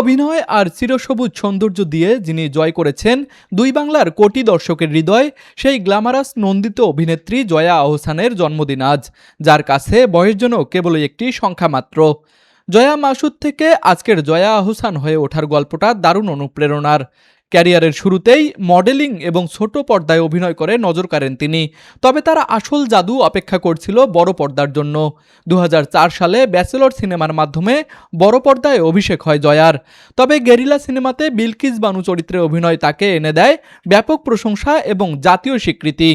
অভিনয় আর চিরসবুজ সৌন্দর্য দিয়ে যিনি জয় করেছেন দুই বাংলার কোটি দর্শকের হৃদয়, সেই গ্ল্যামারাস নন্দিত অভিনেত্রী জয়া আহসানের জন্মদিন আজ, যার কাছে বয়স যেন কেবলই একটি সংখ্যা মাত্র। জয়া মাসুদ থেকে আজকের জয়া আহসান হয়ে ওঠার গল্পটা দারুণ অনুপ্রেরণার। ক্যারিয়ারের শুরুতেই মডেলিং এবং ছোট পর্দায় অভিনয় করে নজর কাড়েন তিনি। তবে তার আসল জাদু অপেক্ষা করছিল বড় পর্দার জন্য। 2004 সালে ব্যাচেলর সিনেমার মাধ্যমে বড় পর্দায় অভিষেক হয় জয়ার। তবে গেরিলা সিনেমাতে বিলকিস বানু চরিত্রে অভিনয় তাকে এনে দেয় ব্যাপক প্রশংসা এবং জাতীয় স্বীকৃতি।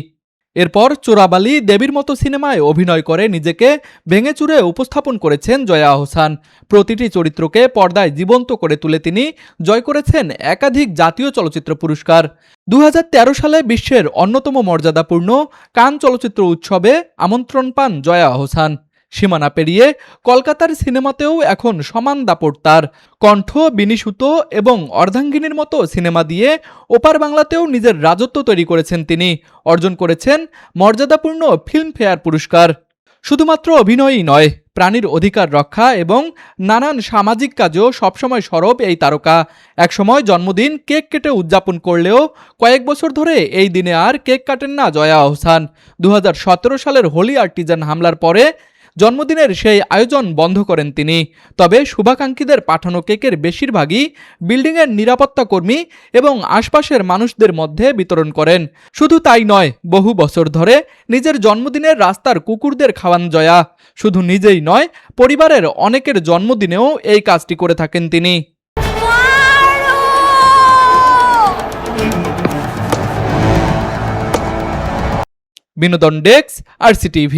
এরপর চোরাবালি, দেবীর মতো সিনেমায় অভিনয় করে নিজেকে ভেঙেচুরে উপস্থাপন করেছেন জয়া আহসান। প্রতিটি চরিত্রকে পর্দায় জীবন্ত করে তুলে তিনি জয় করেছেন একাধিক জাতীয় চলচ্চিত্র পুরস্কার। 2013 সালে বিশ্বের অন্যতম মর্যাদাপূর্ণ কান চলচ্চিত্র উৎসবে আমন্ত্রণ পান জয়া আহসান। সীমানা পেরিয়ে কলকাতার সিনেমাতেও এখন সমান দাপট তার। কণ্ঠ, বিনিসুতো এবং অর্ধাঙ্গিনীর মতো সিনেমা দিয়ে ওপার বাংলাতেও নিজের রাজত্ব তৈরি করেছেন তিনি। অর্জন করেছেন মর্যাদাপূর্ণ ফিল্মফেয়ার পুরস্কার। শুধুমাত্র অভিনয়ই নয়, প্রাণীর অধিকার রক্ষা এবং নানান সামাজিক কাজেও সবসময় সরব এই তারকা। একসময় জন্মদিন কেক কেটে উদযাপন করলেও কয়েক বছর ধরে এই দিনে আর কেক কাটেন না জয়া আহসান। 2017 সালের হোলি আর্টিজান হামলার পরে জন্মদিনের সেই আয়োজন বন্ধ করেন তিনি। তবে শুভাকাঙ্ক্ষীদের পাঠানো কেকের বেশিরভাগই বিল্ডিংয়ের নিরাপত্তা কর্মী এবং আশপাশের মানুষদের মধ্যে বিতরণ করেন। শুধু তাই নয়, বহু বছর ধরে নিজের জন্মদিনের রাস্তার কুকুরদের খাওয়ান জয়া। শুধু নিজেই নয়, পরিবারের অনেকের জন্মদিনেও এই কাজটি করে থাকেন তিনি। বিনোদন ডেস্ক, RCTV।